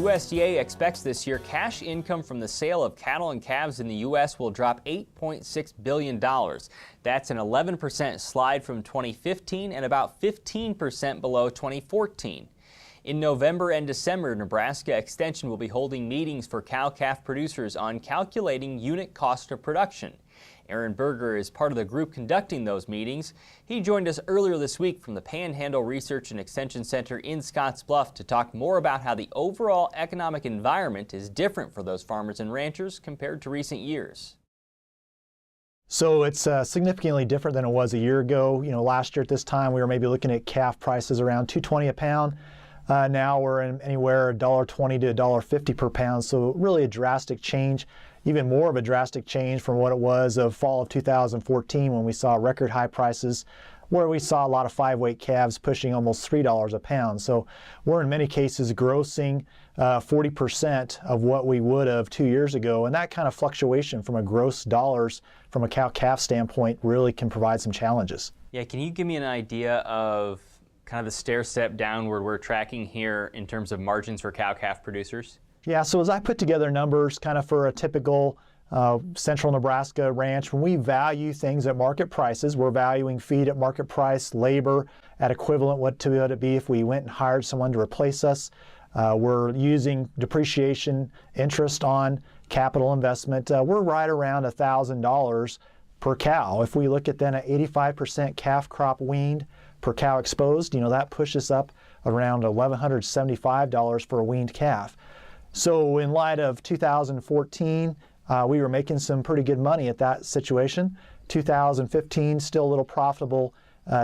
USDA expects this year cash income from the sale of cattle and calves in the U.S. will drop $8.6 billion. That's an 11% slide from 2015 and about 15% below 2014. In November and December, Nebraska Extension will be holding meetings for cow-calf producers on calculating unit cost of production. Aaron Berger is part of the group conducting those meetings. He joined us earlier this week from the Panhandle Research and Extension Center in Scottsbluff to talk more about how the overall economic environment is different for those farmers and ranchers compared to recent years. So it's significantly different than it was a year ago. Last year at this time we were maybe looking at calf prices around $2.20 a pound. Now we're in anywhere $1.20 to $1.50 per pound. So really a drastic change. Even more of a drastic change from what it was of fall of 2014 when we saw record high prices, where we saw a lot of 5-weight calves pushing almost $3 a pound. So we're in many cases grossing 40% of what we would have 2 years ago, and that kind of fluctuation from a gross dollars from a cow-calf standpoint really can provide some challenges. Yeah, can you give me an idea of kind of the stair-step downward we're tracking here in terms of margins for cow-calf producers? Yeah, so as I put together numbers kind of for a typical central Nebraska ranch, when we value things at market prices, we're valuing feed at market price, labor at equivalent what would it be if we went and hired someone to replace us. We're using depreciation, interest on capital investment. We're right around $1,000 per cow. If we look at then at 85% calf crop weaned per cow exposed, that pushes up around $1,175 for a weaned calf. So in light of 2014, we were making some pretty good money at that situation. 2015, still a little profitable.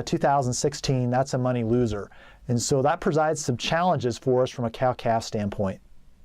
2016, that's a money loser. And so that provides some challenges for us from a cow-calf standpoint.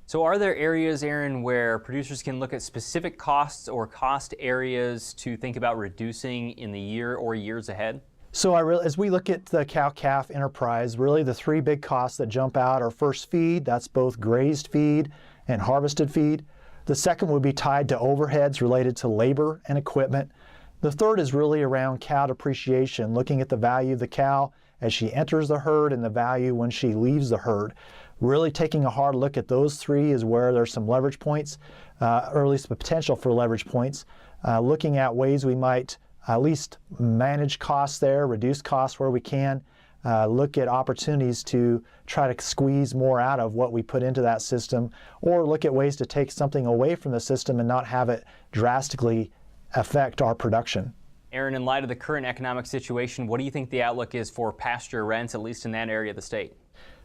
So are there areas, Aaron, where producers can look at specific costs or cost areas to think about reducing in the year or years ahead? So as we look at the cow-calf enterprise, really the three big costs that jump out are first feed, that's both grazed feed and harvested feed. The second would be tied to overheads related to labor and equipment. The third is really around cow depreciation, looking at the value of the cow as she enters the herd and the value when she leaves the herd. Really taking a hard look at those three is where there's some leverage points, or at least the potential for leverage points. Looking at ways we might at least manage costs there, reduce costs where we can, look at opportunities to try to squeeze more out of what we put into that system, or look at ways to take something away from the system and not have it drastically affect our production. Aaron, in light of the current economic situation, what do you think the outlook is for pasture rents, at least in that area of the state?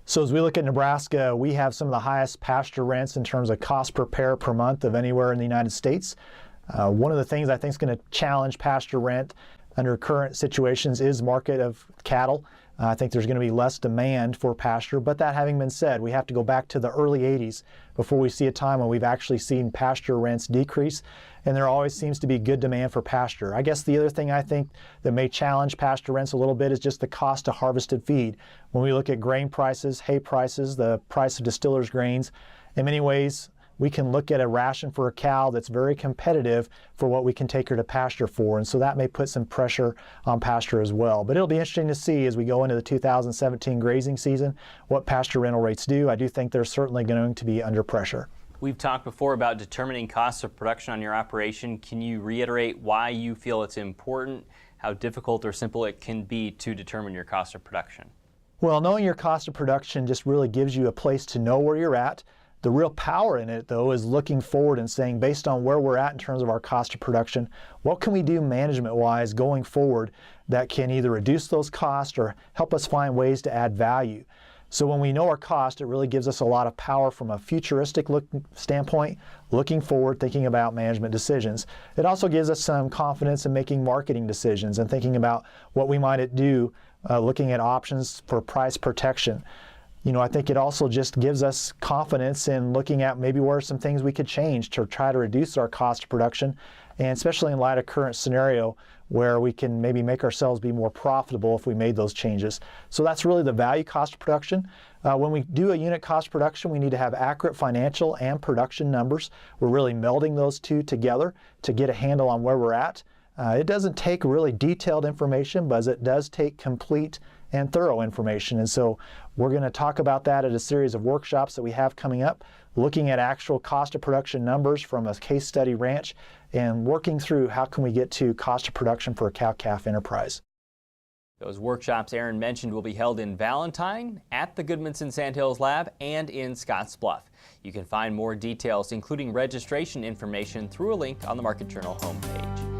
So as we look at Nebraska, we have some of the highest pasture rents in terms of cost per pair per month of anywhere in the United States. One of the things I think is going to challenge pasture rent under current situations is market of cattle. I think there's going to be less demand for pasture, but that having been said, we have to go back to the early 80s before we see a time when we've actually seen pasture rents decrease, and there always seems to be good demand for pasture. I guess the other thing I think that may challenge pasture rents a little bit is just the cost of harvested feed. When we look at grain prices, hay prices, the price of distillers' grains, in many ways, we can look at a ration for a cow that's very competitive for what we can take her to pasture for, and so that may put some pressure on pasture as well. But it'll be interesting to see as we go into the 2017 grazing season what pasture rental rates do. I do think they're certainly going to be under pressure. We've talked before about determining costs of production on your operation. Can you reiterate why you feel it's important, how difficult or simple it can be to determine your cost of production? Well, knowing your cost of production just really gives you a place to know where you're at. The real power in it, though, is looking forward and saying, based on where we're at in terms of our cost of production, what can we do management-wise going forward that can either reduce those costs or help us find ways to add value? So when we know our cost, it really gives us a lot of power from a futuristic standpoint, looking forward, thinking about management decisions. It also gives us some confidence in making marketing decisions and thinking about what we might do, looking at options for price protection. I think it also just gives us confidence in looking at maybe where are some things we could change to try to reduce our cost of production, and especially in light of current scenario where we can maybe make ourselves be more profitable if we made those changes. So that's really the value cost of production. When we do a unit cost production, we need to have accurate financial and production numbers. We're really melding those two together to get a handle on where we're at. It doesn't take really detailed information, but it does take complete and thorough information. And so we're going to talk about that at a series of workshops that we have coming up, looking at actual cost of production numbers from a case study ranch and working through how can we get to cost of production for a cow-calf enterprise. Those workshops Aaron mentioned will be held in Valentine, at the Goodmanson Sandhills Lab, and in Scottsbluff. You can find more details, including registration information, through a link on the Market Journal homepage.